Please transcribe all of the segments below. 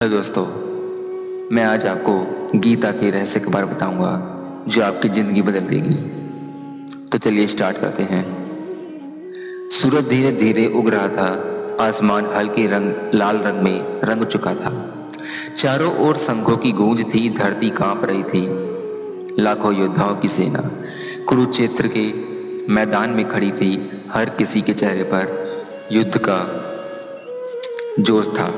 Hello दोस्तों, मैं आज आपको गीता के रहस्य के बारे में बताऊंगा जो आपकी ज़िंदगी बदल देगी। तो चलिए स्टार्ट करते हैं। सूरज धीरे धीरे उग रहा था। आसमान हल्के रंग लाल रंग में रंग चुका था। चारों ओर शंखों की गूंज थी। धरती कांप रही थी। लाखों योद्धाओं की सेना कुरुक्षेत्र के मैदान में खड़ी थी। हर किसी के चेहरे पर युद्ध का जोश था।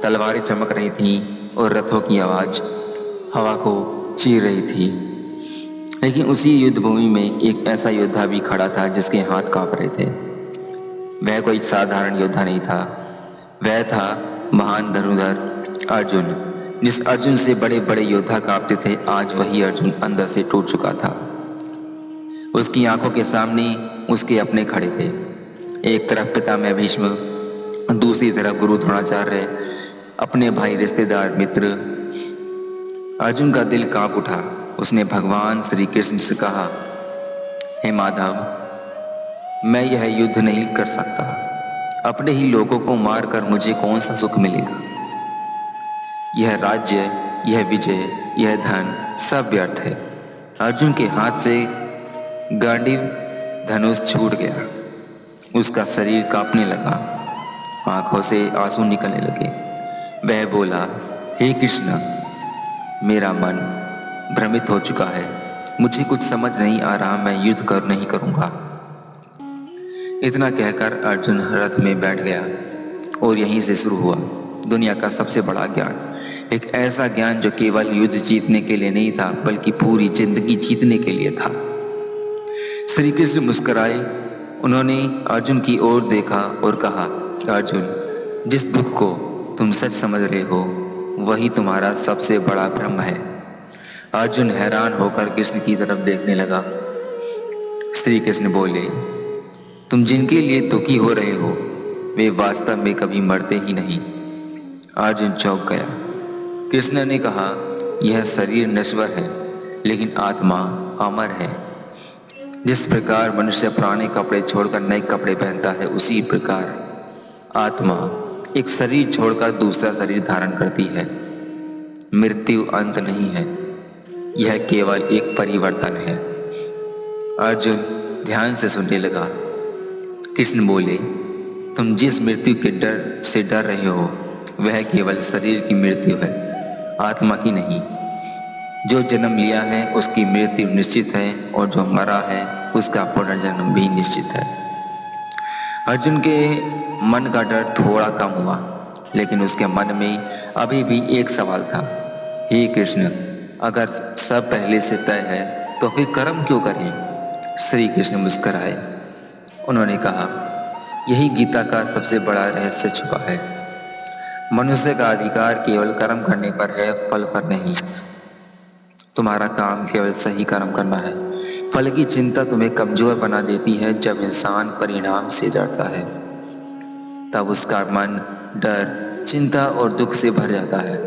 तलवारें चमक रही थीं और रथों की आवाज हवा को चीर रही थी। लेकिन उसी युद्ध भूमि में एक ऐसा योद्धा भी खड़ा था जिसके हाथ कांप रहे थे। वह कोई साधारण योद्धा नहीं था। वह था महान धनुर्धर अर्जुन। जिस अर्जुन से बड़े बड़े योद्धा कांपते थे, आज वही अर्जुन अंदर से टूट चुका था। उसकी आंखों के सामने उसके अपने खड़े थे। एक तरफ पितामह भीष्म, दूसरी तरफ गुरु द्रोणाचार्य, अपने भाई, रिश्तेदार, मित्र। अर्जुन का दिल कांप उठा। उसने भगवान श्री कृष्ण से कहा, हे माधव, मैं यह युद्ध नहीं कर सकता। अपने ही लोगों को मारकर मुझे कौन सा सुख मिलेगा। यह राज्य, यह विजय, यह धन सब व्यर्थ है। अर्जुन के हाथ से गांडीव धनुष छूट गया। उसका शरीर कांपने लगा। आंखों से आंसू निकलने लगे। वह बोला, हे कृष्ण, मेरा मन भ्रमित हो चुका है। मुझे कुछ समझ नहीं आ रहा। मैं युद्ध नहीं करूंगा। इतना कहकर अर्जुन रथ में बैठ गया और यहीं से शुरू हुआ दुनिया का सबसे बड़ा ज्ञान। एक ऐसा ज्ञान जो केवल युद्ध जीतने के लिए नहीं था, बल्कि पूरी जिंदगी जीतने के लिए था। श्री कृष्ण मुस्कुराए। उन्होंने अर्जुन की ओर देखा और कहा, अर्जुन, जिस दुख को तुम सच समझ रहे हो वही तुम्हारा सबसे बड़ा भ्रम है। अर्जुन हैरान होकर कृष्ण की तरफ देखने लगा। श्री कृष्ण बोले, तुम जिनके लिए दुखी हो रहे हो वे वास्तव में कभी मरते ही नहीं। अर्जुन चौंक गया। कृष्ण ने कहा, यह शरीर नश्वर है लेकिन आत्मा अमर है। जिस प्रकार मनुष्य पुराने कपड़े छोड़कर नए कपड़े पहनता है, उसी प्रकार आत्मा एक शरीर छोड़कर दूसरा शरीर धारण करती है। मृत्यु अंत नहीं है, यह केवल एक परिवर्तन है। अर्जुन ध्यान से सुनने लगा। कृष्ण बोले, तुम जिस मृत्यु के डर से डर रहे हो वह केवल शरीर की मृत्यु है, आत्मा की नहीं। जो जन्म लिया है उसकी मृत्यु निश्चित है और जो मरा है उसका पुनर्जन्म भी निश्चित है। अर्जुन के मन का डर थोड़ा कम हुआ, लेकिन उसके मन में अभी भी एक सवाल था, हे कृष्ण, अगर सब पहले से तय है तो फिर कर्म क्यों करें। श्री कृष्ण मुस्कुराए। उन्होंने कहा, यही गीता का सबसे बड़ा रहस्य छुपा है। मनुष्य का अधिकार केवल कर्म करने पर है, फल पर नहीं। तुम्हारा काम केवल सही कर्म करना है। फल की चिंता तुम्हें कमजोर बना देती है। जब इंसान परिणाम से डरता है तब उसका मन डर, चिंता और दुख से भर जाता है।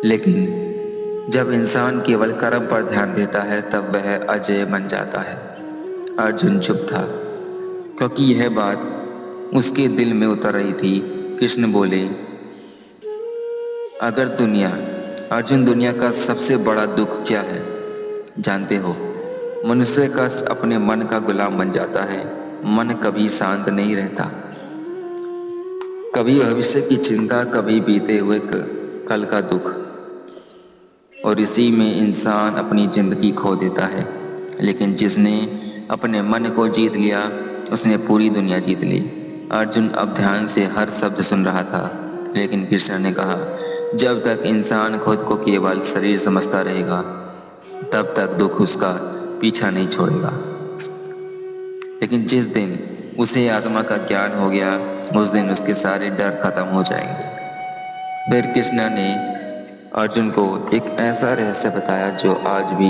लेकिन जब इंसान केवल कर्म पर ध्यान देता है तब वह अजय बन जाता है। अर्जुन चुप था क्योंकि यह बात उसके दिल में उतर रही थी। कृष्ण बोले, अर्जुन, दुनिया का सबसे बड़ा दुख क्या है जानते हो। मनुष्य का अपने मन का गुलाम बन जाता है। मन कभी शांत नहीं रहता। कभी भविष्य की चिंता, कभी बीते हुए कल का दुख, और इसी में इंसान अपनी जिंदगी खो देता है। लेकिन जिसने अपने मन को जीत लिया उसने पूरी दुनिया जीत ली। अर्जुन अब ध्यान से हर शब्द सुन रहा था। लेकिन कृष्ण ने कहा, जब तक इंसान खुद को केवल शरीर समझता रहेगा तब तक दुख उसका पीछा नहीं छोड़ेगा। लेकिन जिस दिन उसे आत्मा का ज्ञान हो गया उस दिन उसके सारे डर खत्म हो जाएंगे। फिर कृष्ण ने अर्जुन को एक ऐसा रहस्य बताया जो आज भी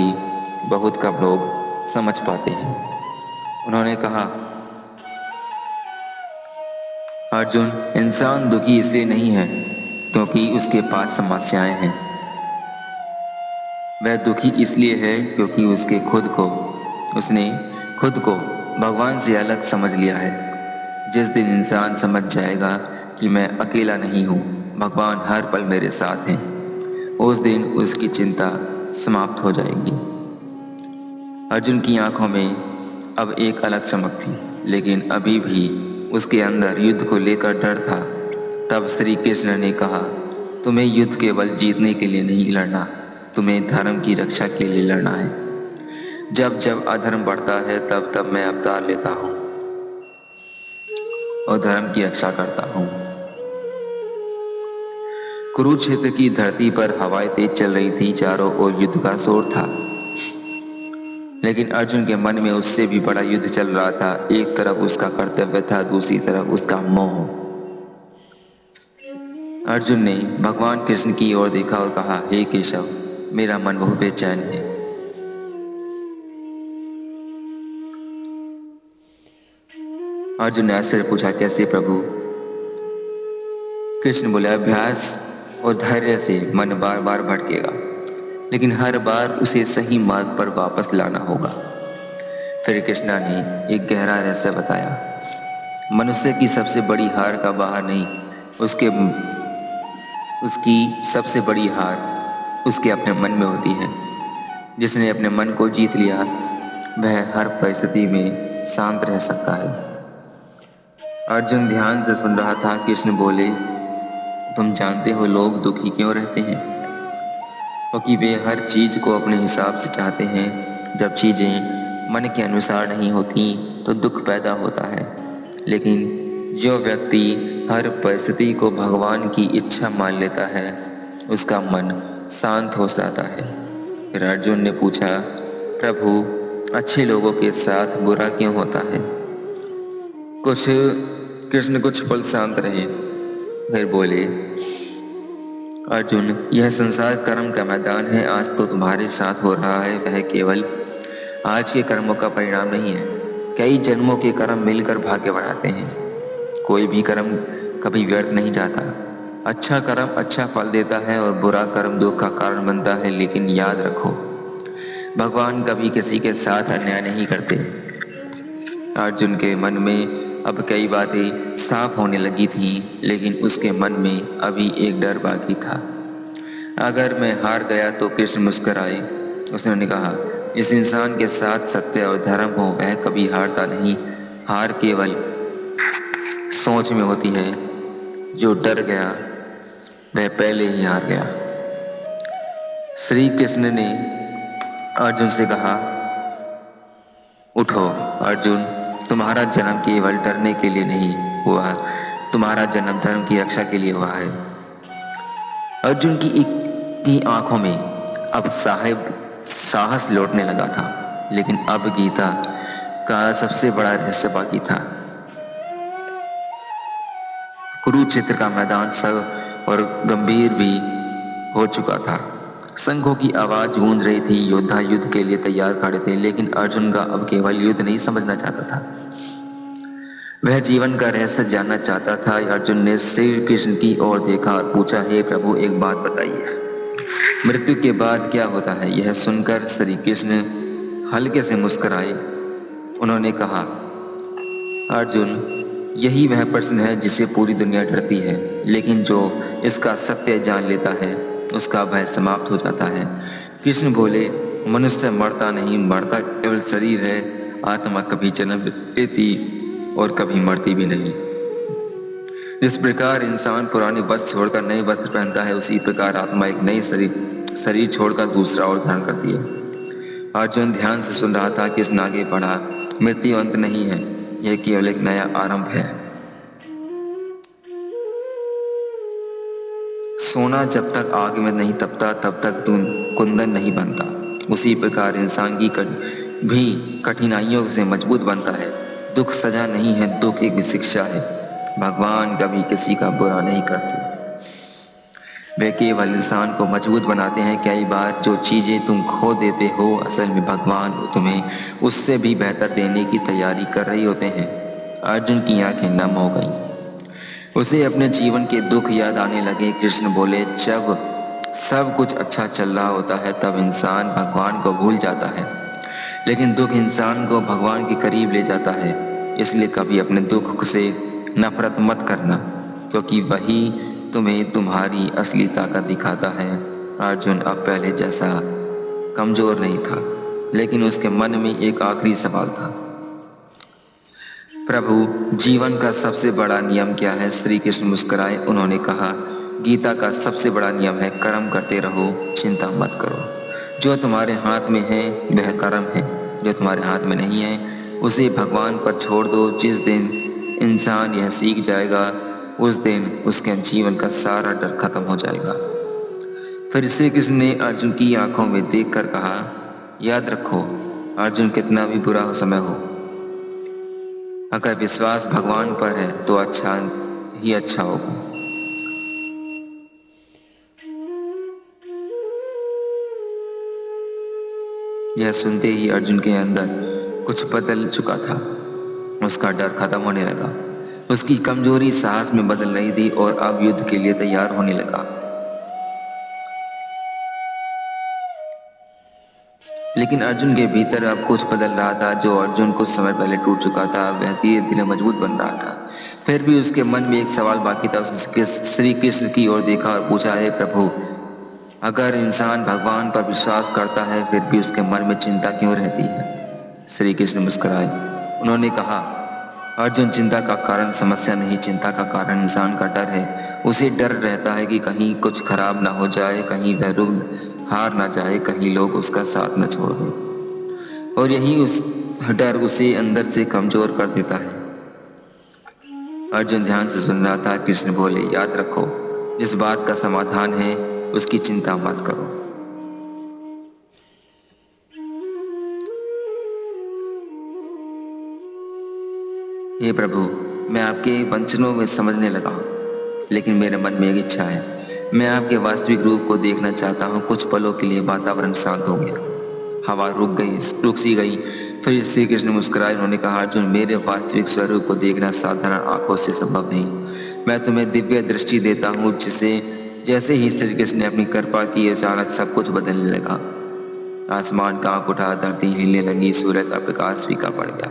बहुत कम लोग समझ पाते हैं। उन्होंने कहा, अर्जुन, इंसान दुखी इसलिए नहीं है क्योंकि उसके पास समस्याएं हैं। वह दुखी इसलिए है क्योंकि उसने खुद को भगवान से अलग समझ लिया है। जिस दिन इंसान समझ जाएगा कि मैं अकेला नहीं हूँ, भगवान हर पल मेरे साथ हैं। उस दिन उसकी चिंता समाप्त हो जाएगी। अर्जुन की आंखों में अब एक अलग चमक थी, लेकिन अभी भी उसके अंदर युद्ध को लेकर डर था। तब श्री कृष्ण ने कहा, तुम्हें युद्ध केवल जीतने के लिए नहीं लड़ना, तुम्हें धर्म की रक्षा के लिए लड़ना है। जब जब अधर्म बढ़ता है तब तब मैं अवतार लेता हूँ और धर्म की रक्षा करता हूँ। कुरुक्षेत्र की धरती पर हवाएं तेज चल रही थी, चारों ओर युद्ध का शोर था। लेकिन अर्जुन के मन में उससे भी बड़ा युद्ध चल रहा था। एक तरफ उसका कर्तव्य था, दूसरी तरफ उसका मोह। अर्जुन ने भगवान कृष्ण की ओर देखा और कहा, हे केशव, मेरा मन बहुत बेचैन है। अर्जुन ने आश्चर्य पूछा, कैसे प्रभु? कृष्ण बोले, अभ्यास और धैर्य से मन बार बार भटकेगा, लेकिन हर बार उसे सही मार्ग पर वापस लाना होगा। फिर कृष्णा ने एक गहरा रहस्य बताया। मनुष्य की सबसे बड़ी हार का बाहर नहीं, उसकी सबसे बड़ी हार उसके अपने मन में होती है। जिसने अपने मन को जीत लिया वह हर परिस्थिति में शांत रह सकता है। अर्जुन ध्यान से सुन रहा था। कृष्ण बोले, तुम जानते हो लोग दुखी क्यों रहते हैं? क्योंकि वे हर चीज को अपने हिसाब से चाहते हैं। जब चीजें मन के अनुसार नहीं होती तो दुख पैदा होता है। लेकिन जो व्यक्ति हर परिस्थिति को भगवान की इच्छा मान लेता है उसका मन शांत हो जाता है। फिर अर्जुन ने पूछा, प्रभु, अच्छे लोगों के साथ बुरा क्यों होता है? कृष्ण कुछ पल शांत रहे, फिर बोले, अर्जुन, यह संसार कर्म का मैदान है। आज तो तुम्हारे साथ हो रहा है वह केवल आज के कर्मों का परिणाम नहीं है। कई जन्मों के कर्म मिलकर भाग्य बनाते हैं। कोई भी कर्म कभी व्यर्थ नहीं जाता। अच्छा कर्म अच्छा फल देता है और बुरा कर्म दुख का कारण बनता है। लेकिन याद रखो, भगवान कभी किसी के साथ अन्याय नहीं करते। अर्जुन के मन में अब कई बातें साफ होने लगी थी, लेकिन उसके मन में अभी एक डर बाकी था। अगर मैं हार गया तो? कृष्ण मुस्कुराए। उसने कहा, इस इंसान के साथ सत्य और धर्म हो वह कभी हारता नहीं। हार केवल सोच में होती है। जो डर गया वह पहले ही हार गया। श्री कृष्ण ने अर्जुन से कहा, उठो अर्जुन, तुम्हारा जन्म केवल डरने के लिए नहीं हुआ, तुम्हारा जन्म धर्म की रक्षा के लिए हुआ है। अर्जुन की आंखों में अब साहस लौटने लगा था, लेकिन अब गीता का सबसे बड़ा रहस्य बाकी था। कुरुक्षेत्र का मैदान सब और गंभीर भी हो चुका था। शंखों की आवाज गूंज रही थी। योद्धा युद्ध के लिए तैयार खड़े थे। लेकिन अर्जुन का अब केवल युद्ध नहीं समझना चाहता था, वह जीवन का रहस्य जानना चाहता था। अर्जुन ने श्री कृष्ण की ओर देखा और पूछा, हे प्रभु, एक बात बताइए, मृत्यु के बाद क्या होता है? यह सुनकर श्री कृष्ण हल्के से मुस्कुराए। उन्होंने कहा, अर्जुन, यही वह प्रश्न है जिसे पूरी दुनिया डरती है, लेकिन जो इसका सत्य जान लेता है उसका भय समाप्त हो जाता है। कृष्ण बोले, मनुष्य मरता नहीं, मरता केवल शरीर है। आत्मा कभी जन्म लेती और कभी मरती भी नहीं। जिस प्रकार इंसान पुराने वस्त्र छोड़कर नए वस्त्र पहनता है, उसी प्रकार आत्मा एक नई शरीर छोड़कर दूसरा और धारण करती है। अर्जुन ध्यान से सुन रहा था। कृष्ण आगे बढ़ा, मृत्यु अंत नहीं है, यह केवल एक नया आरंभ है। सोना जब तक आग में नहीं तपता तब तक कुंदन नहीं बनता। उसी प्रकार इंसान की भी कठिनाइयों से मजबूत बनता है। दुख सजा नहीं है, दुख एक शिक्षा है। भगवान कभी किसी का बुरा नहीं करते, वे केवल इंसान को मजबूत बनाते हैं। कई बार जो चीजें तुम खो देते हो, असल में भगवान तुम्हें उससे भी बेहतर देने की तैयारी कर रही होते हैं। अर्जुन की आंखें नम हो गईं। उसे अपने जीवन के दुख याद आने लगे। कृष्ण बोले, जब सब कुछ अच्छा चल रहा होता है तब इंसान भगवान को भूल जाता है, लेकिन दुख इंसान को भगवान के करीब ले जाता है। इसलिए कभी अपने दुख से नफरत मत करना, क्योंकि वही तुम्हें तुम्हारी असली ताकत दिखाता है। अर्जुन अब पहले जैसा कमजोर नहीं था, लेकिन उसके मन में एक आखिरी सवाल था। प्रभु, जीवन का सबसे बड़ा नियम क्या है? श्री कृष्ण मुस्कुराए। उन्होंने कहा, गीता का सबसे बड़ा नियम है, कर्म करते रहो, चिंता मत करो। जो तुम्हारे हाथ में है वह कर्म है, जो तुम्हारे हाथ में नहीं है उसे भगवान पर छोड़ दो। जिस दिन इंसान यह सीख जाएगा उस दिन उसके जीवन का सारा डर खत्म हो जाएगा। फिर श्री कृष्ण ने अर्जुन की आंखों में देखकर कहा, याद रखो अर्जुन, कितना भी बुरा हो समय हो, अगर विश्वास भगवान पर है तो अच्छा ही अच्छा होगा। यह सुनते ही अर्जुन के अंदर कुछ बदल चुका था। उसका डर खत्म होने लगा, उसकी कमजोरी साहस में बदल रही थी और अब युद्ध के लिए तैयार होने लगा। लेकिन अर्जुन के भीतर अब कुछ बदल रहा था। जो अर्जुन कुछ समय पहले टूट चुका था वह धीरे धीरे मजबूत बन रहा था। फिर भी उसके मन में एक सवाल बाकी था। उसने श्री कृष्ण की ओर देखा और पूछा, हे प्रभु, अगर इंसान भगवान पर विश्वास करता है फिर भी उसके मन में चिंता क्यों रहती है? श्री कृष्ण मुस्कुराए। उन्होंने कहा, अर्जुन, चिंता का कारण समस्या नहीं, चिंता का कारण इंसान का डर है। उसे डर रहता है कि कहीं कुछ खराब ना हो जाए, कहीं वह हार ना जाए, कहीं लोग उसका साथ न छोड़ दें, और यही उस डर उसे अंदर से कमजोर कर देता है। अर्जुन ध्यान से सुन रहा था। कृष्ण बोले, याद रखो, जिस बात का समाधान है उसकी चिंता मत करो। हे प्रभु, मैं आपके वचनों में समझने लगा हूं, लेकिन मेरे मन में एक इच्छा है। मैं आपके वास्तविक रूप को देखना चाहता हूँ। कुछ पलों के लिए वातावरण शांत हो गया, हवा रुक सी गई। फिर श्री कृष्ण मुस्कुराए। उन्होंने कहा, अर्जुन, मेरे वास्तविक स्वरूप को देखना साधारण आंखों से संभव नहीं। मैं तुम्हें दिव्य दृष्टि देता हूँ, जिसे जैसे ही श्री कृष्ण ने अपनी कृपा की, अचानक सब कुछ बदलने लगा। आसमान कांप उठा, धरती हिलने लगी, सूरज का प्रकाश फीका पड़ गया।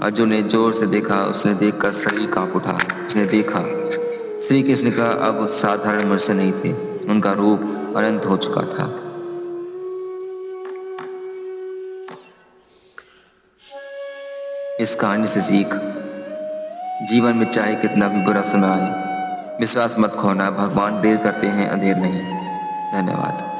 अर्जुन ने जोर से देखा। उसने देखकर शरीर कांप उठा। उसने देखा श्री कृष्ण का अब साधारण मनुष्य नहीं थे, उनका रूप अनंत हो चुका था। इस कहानी से सीख, जीवन में चाहे कितना भी बुरा समय आए, विश्वास मत खोना। भगवान देर करते हैं, अंधेर नहीं। धन्यवाद।